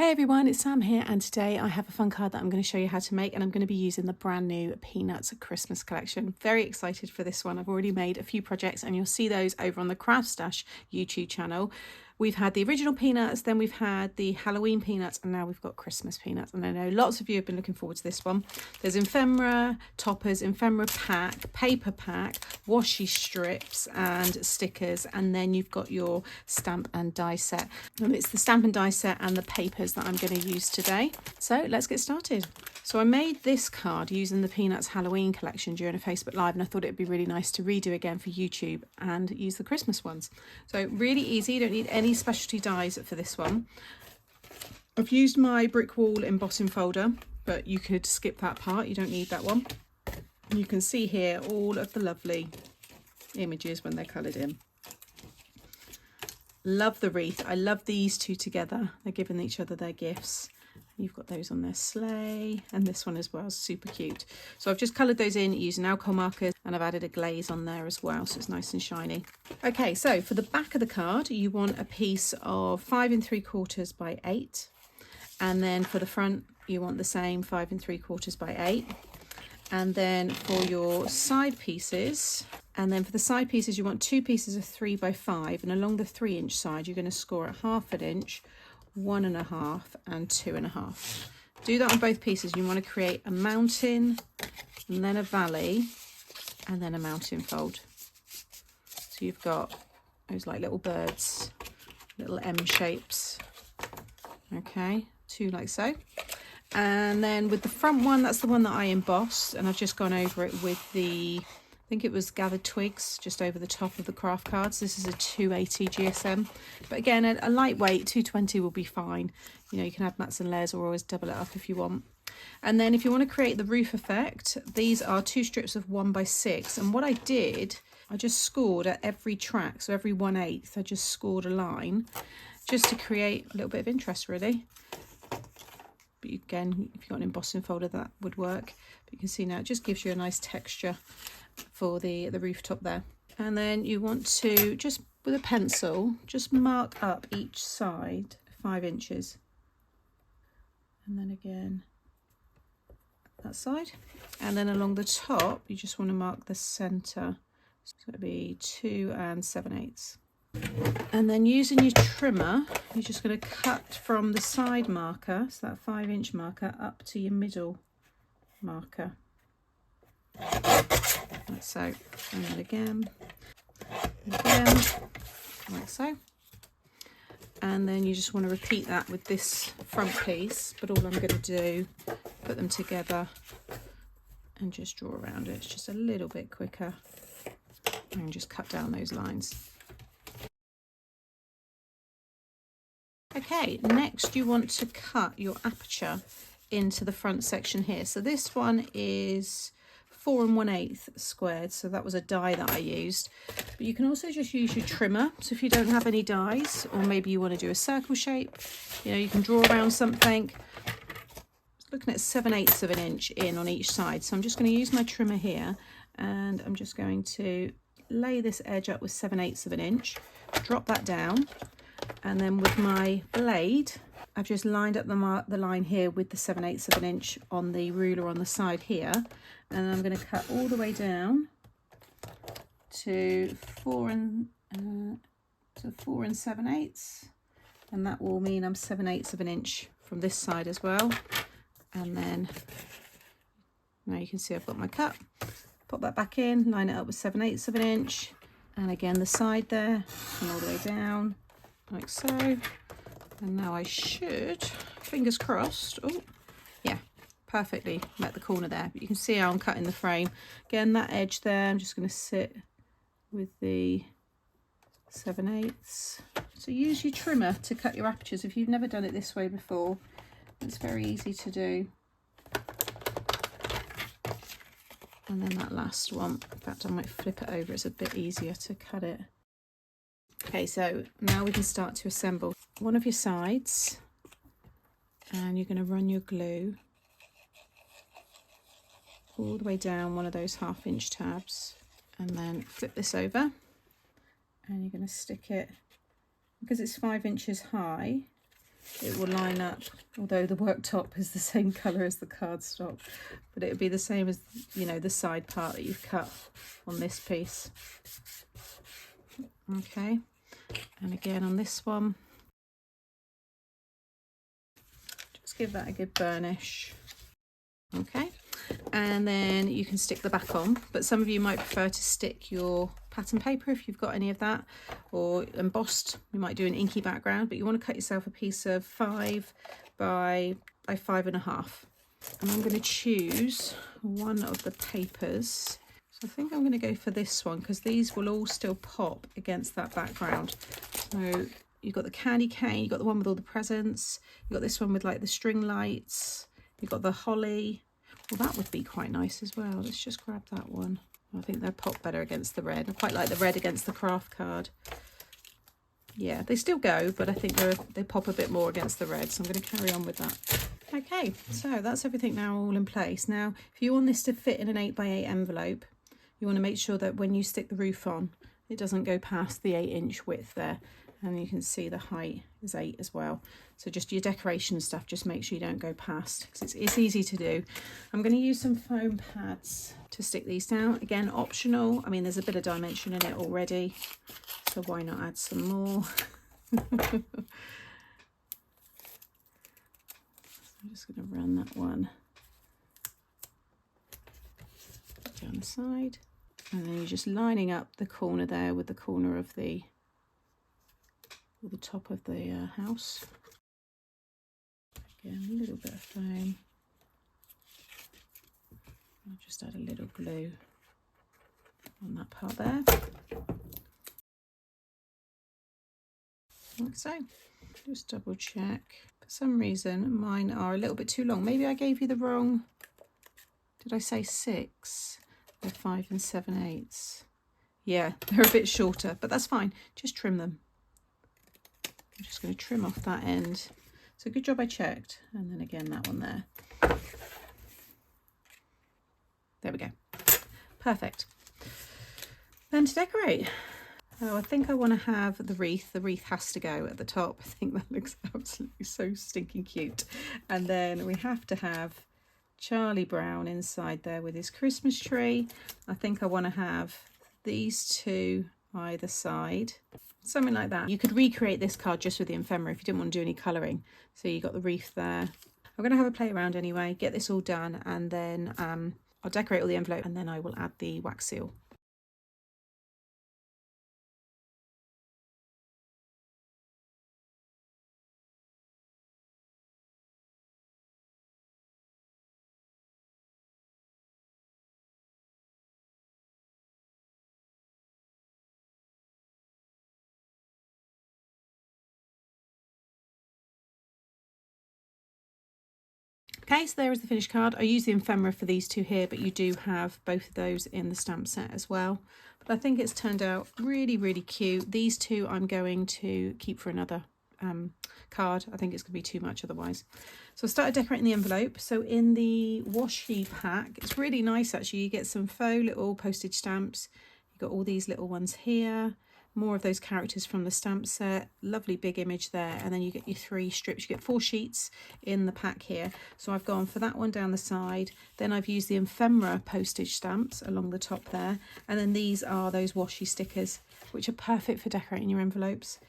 Hey everyone, it's Sam here, and today I have a fun card that I'm going to show you how to make, and I'm going to be using the brand new Peanuts Christmas collection. Very excited for this one. I've already made a few projects and you'll see those over on the Craft Stash YouTube channel. We've had the original Peanuts, then we've had the Halloween Peanuts, and now we've got Christmas Peanuts. And I know lots of you have been looking forward to this one. There's ephemera toppers, ephemera pack, paper pack, washi strips and stickers, and then you've got your stamp and die set. And it's the stamp and die set and the papers that I'm going to use today. So let's get started. So I made this card using the Peanuts Halloween collection during a Facebook Live, and I thought it'd be really nice to redo again for YouTube and use the Christmas ones. So really easy, you don't need any specialty dies for this one. I've used my brick wall embossing folder, but you could skip that part, you don't need that one. And you can see here all of the lovely images when they're coloured in. Love the wreath. I love these two together. They're giving each other their gifts. You've got those on their sleigh, and this one as well, super cute. So I've just coloured those in using alcohol markers, and I've added a glaze on there as well, so it's nice and shiny. Okay, so for the back of the card, you want a piece of 5 3/4 by 8, and then for the front, you want the same 5 3/4 by 8. And then for your side pieces, you want 2 pieces of 3 by 5, and along the 3-inch side, you're going to score at 1/2 inch, 1.5 and 2.5. Do that on both pieces. You want to create a mountain and then a valley and then a mountain fold. So you've got those like little birds, little M shapes. Okay, 2 like so. And then with the front one, that's the one that I embossed, and I've just gone over it with the, I think it was gathered twigs just over the top of the craft cards. This is a 280 GSM, but again, a lightweight 220 will be fine. You know, you can add mats and layers or always double it up if you want. And then if you want to create the roof effect, these are 2 strips of 1 by 6. And what I did, I just scored at every track, so every 1/8, I just scored a line just to create a little bit of interest, really. But again, if you've got an embossing folder, that would work. But you can see now it just gives you a nice texture for the rooftop there. And then you want to, just with a pencil, just mark up each side 5 inches. And then again, that side. And then along the top, you just want to mark the centre. So it'll be 2 7/8. And then using your trimmer, you're just going to cut from the side marker, so that 5-inch marker, up to your middle marker. Like so. And then again, like so. And then you just want to repeat that with this front piece, but all I'm going to do, put them together and just draw around it. It's just a little bit quicker, and just cut down those lines. Okay, next you want to cut your aperture into the front section here. So this one is 4 1/8 squared, so that was a die that I used. But you can also just use your trimmer. So if you don't have any dies, or maybe you want to do a circle shape, you know, you can draw around something. Looking at 7/8 of an inch in on each side. So I'm just going to use my trimmer here, and I'm just going to lay this edge up with 7/8 of an inch, drop that down. And then with my blade, I've just lined up the line here with the 7/8 of an inch on the ruler on the side here. And I'm going to cut all the way down to 4 7/8. And that will mean I'm 7/8 of an inch from this side as well. And then now you can see I've got my cut. Pop that back in, line it up with 7/8 of an inch. And again, the side there, and all the way down. Like so. And now I should, fingers crossed, oh yeah, perfectly met the corner there. But you can see how I'm cutting the frame. Again, that edge there, I'm just going to sit with the 7/8. So use your trimmer to cut your apertures. If you've never done it this way before, it's very easy to do. And then that last one, in fact I might flip it over, it's a bit easier to cut it. Okay, so now we can start to assemble one of your sides, and you're going to run your glue all the way down one of those 1/2 inch tabs, and then flip this over, and you're going to stick it, because it's 5 inches high, it will line up, although the worktop is the same colour as the cardstock, but it would be the same as, you know, the side part that you've cut on this piece. Okay, and again on this one, just give that a good burnish. Okay, and then you can stick the back on, but some of you might prefer to stick your pattern paper if you've got any of that, or embossed. You might do an inky background, but you want to cut yourself a piece of 5 by 5.5, and I'm going to choose one of the papers. So I think I'm going to go for this one because these will all still pop against that background. So you've got the candy cane, you've got the one with all the presents, you've got this one with like the string lights, you've got the holly. Well, that would be quite nice as well. Let's just grab that one. I think they'll pop better against the red. I quite like the red against the craft card. Yeah, they still go, but I think they pop a bit more against the red, so I'm going to carry on with that. Okay, so that's everything now all in place. Now, if you want this to fit in an 8x8 envelope, you want to make sure that when you stick the roof on, it doesn't go past the 8-inch width there. And you can see the height is 8 as well. So just your decoration stuff, just make sure you don't go past, because it's easy to do. I'm going to use some foam pads to stick these down. Again, optional. I mean, there's a bit of dimension in it already, so why not add some more? So I'm just going to run that one down the side. And then you're just lining up the corner there with the corner of the top of the house. Again, a little bit of foam. I'll just add a little glue on that part there. Like so. Just double check. For some reason, mine are a little bit too long. Maybe I gave you the wrong, did I say 6? They're 5 7/8. Yeah, they're a bit shorter, but that's fine. Just trim them. I'm just going to trim off that end. So good job I checked. And then again, that one there. There we go. Perfect. Then to decorate. Oh, I think I want to have the wreath. The wreath has to go at the top. I think that looks absolutely so stinking cute. And then we have to have Charlie Brown inside there with his Christmas tree. I think I want to have these two either side. Something like that. You could recreate this card just with the ephemera if you didn't want to do any colouring. So you got the wreath there. I'm going to have a play around anyway, get this all done, and then I'll decorate all the envelope, and then I will add the wax seal. Okay, so there is the finished card. I use the ephemera for these two here, but you do have both of those in the stamp set as well. But I think it's turned out really, really cute. These two I'm going to keep for another card. I think it's going to be too much otherwise. So I started decorating the envelope. So in the washi pack, it's really nice actually. You get some faux little postage stamps. You've got all these little ones here. More of those characters from the stamp set. Lovely big image there. And then you get your 3 strips. You get 4 sheets in the pack here. So I've gone for that one down the side. Then I've used the ephemera postage stamps along the top there. And then these are those washi stickers, which are perfect for decorating your envelopes.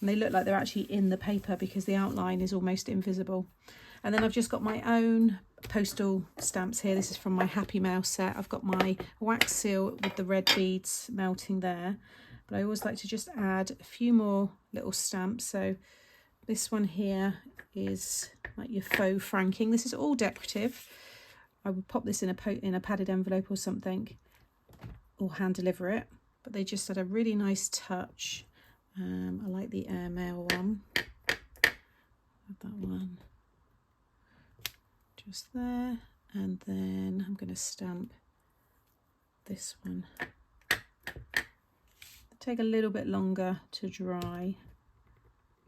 And they look like they're actually in the paper because the outline is almost invisible. And then I've just got my own postal stamps here. This is from my Happy Mail set. I've got my wax seal with the red beads melting there. But I always like to just add a few more little stamps. So this one here is like your faux franking. This is all decorative. I would pop this in a padded envelope or something, or hand deliver it. But they just add a really nice touch. I like the airmail one. Add that one just there. And then I'm going to stamp this one. Take a little bit longer to dry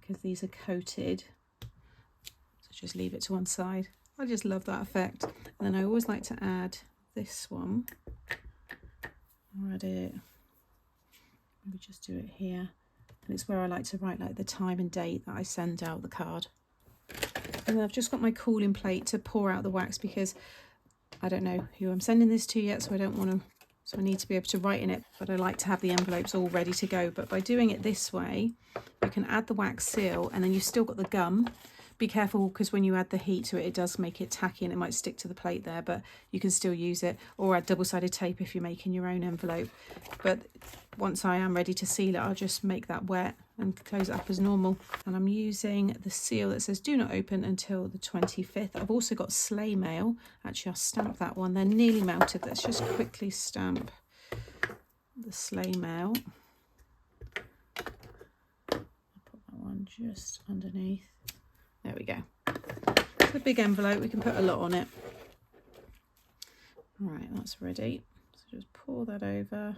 because these are coated, so just leave it to one side. I just love that effect. And then I always like to add this one. I'll add it, maybe just do it here, and it's where I like to write like the time and date that I send out the card. And then I've just got my cooling plate to pour out the wax because I don't know who I'm sending this to yet, so I don't want to, so I need to be able to write in it, but I like to have the envelopes all ready to go. But by doing it this way, you can add the wax seal and then you've still got the gum. Be careful because when you add the heat to it, it does make it tacky and it might stick to the plate there, but you can still use it, or add double-sided tape if you're making your own envelope. But once I am ready to seal it, I'll just make that wet and close it up as normal. And I'm using the seal that says do not open until the 25th. I've also got sleigh mail. Actually, I'll stamp that one. They're nearly melted. Let's just quickly stamp the sleigh mail. I'll put that one just underneath. There we go. It's a big envelope, we can put a lot on it. Right, that's ready. So just pour that over.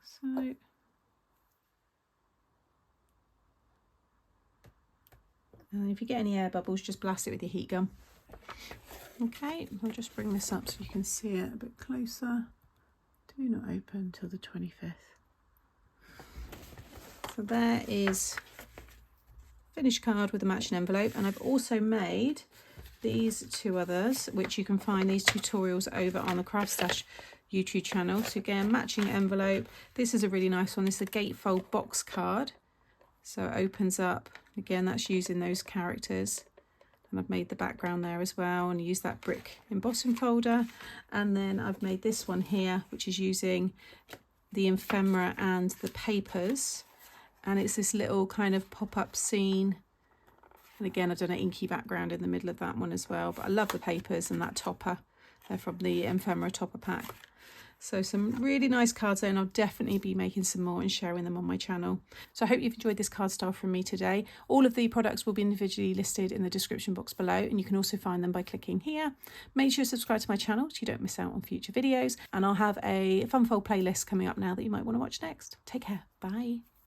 So, and if you get any air bubbles, just blast it with your heat gun. Okay, I'll just bring this up so you can see it a bit closer. Do not open till the 25th. So there is finished card with a matching envelope, and I've also made these two others, which you can find these tutorials over on the Craft Stash YouTube channel. So again, matching envelope. This is a really nice one. This is a gatefold box card. So it opens up. Again, that's using those characters. And I've made the background there as well and use that brick embossing folder. And then I've made this one here, which is using the ephemera and the papers. And it's this little kind of pop-up scene. And again, I've done an inky background in the middle of that one as well. But I love the papers and that topper. They're from the ephemera topper pack. So some really nice cards there, and I'll definitely be making some more and sharing them on my channel. So I hope you've enjoyed this card style from me today. All of the products will be individually listed in the description box below, and you can also find them by clicking here. Make sure to subscribe to my channel so you don't miss out on future videos, and I'll have a fun fold playlist coming up now that you might want to watch next. Take care. Bye.